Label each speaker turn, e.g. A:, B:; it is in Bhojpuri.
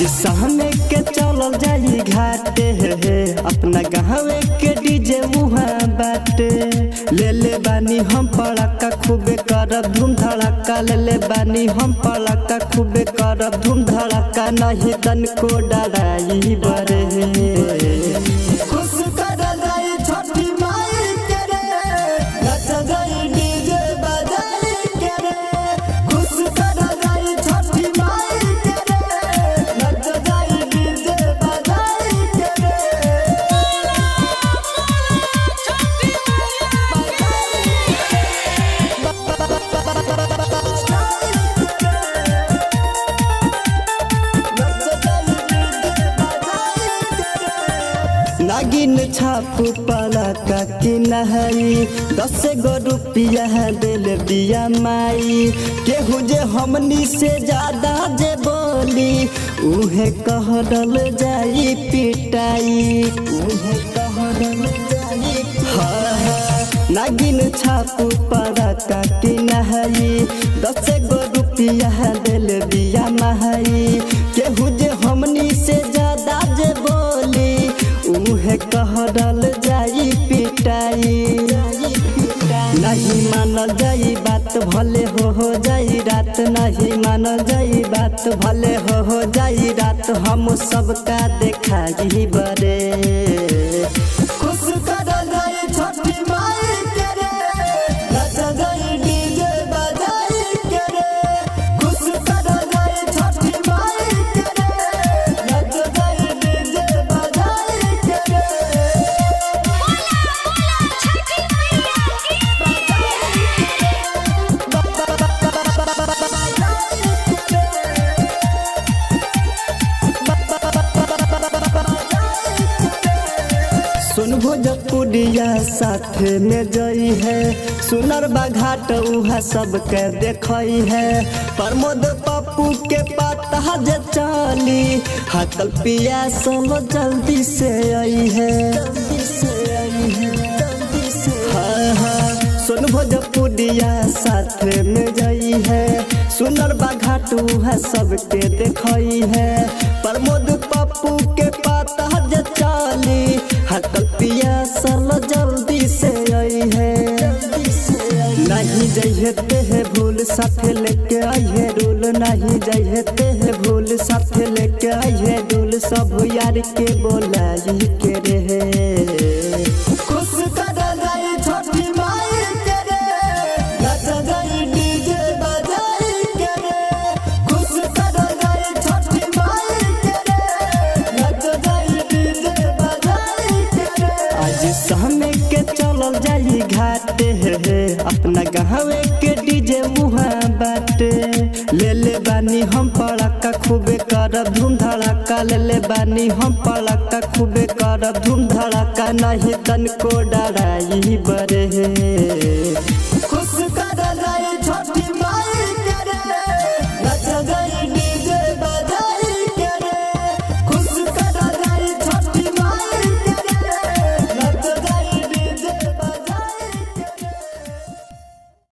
A: सामने के चलल जाई घाटे अपना गाँवे के डीजे वहाँ बाटे। ले ले बानी हम पड़ाका खूबे करब धूम धड़ाका, ले ले बानी हम पड़ाका खूबे करब धूम धड़ाका, नहीं तन को डराई बरे। नागिन छापू पड़ाका की नहाई 10 गो रुपया दिल बिया माई। केहू जे हमनी से ज्यादा जे बोली उहे कहल जाई पिटाई, उहे कहल जाई। नागिन छापू पड़ाका की नहाई 10 गो रुपया दिल बिया माई। केहू जे हमनी से ज्यादा जे बोली उहे कहल जाई पिटाई। नहीं मानल जाई बात भले हो जाई रात, नहीं मानल जाई बात भले हो जाई रात, हम सबका देखाई बरे। खुश करल जाई छठी माई के रे, नच जाई डीजे बजाई के रे। खुश करल जाई छठी माई के रे, नच जाई डीजे बजाई के रे। सुन भोजपुरिया साथ में जई है, सुनर बाघाट उहा सबके देखई है। प्रमोद पप्पू के पता जे चली हाकल पिया सब जल्दी से आई है, जल्दी से आई है, जल्दी से। हाँ सुन भोजपुरिया साथ में जई है, सुनर बाघाट उहा सबके देखई है। प्रमोद पप्पू के पता जे चली हाकल पिया सल जल्दी से आई है, जल्दी से आई। नहीं जइते है भूल साथ लेके आई है रूल, नहीं जइते है भूल साथ लेके आई है रूल, सब यार के बोलाई के रे। खुश करल जाई छठी माई के रे, नच जाई डीजे बजाई के रे। खुश करल जाई छठी माई के रे, नच जाई डीजे बजाई के रे। आज सामने के चलल जाई घाटे अपना गाँवे के डीजे वहाँ बाटे। ले ले बानी हम पड़ाका खूबे करब धूम धड़ाका, ले ले बानी हम पड़ाका खूबे करब धूम धड़ाका, नहीं तन को डराई बरे।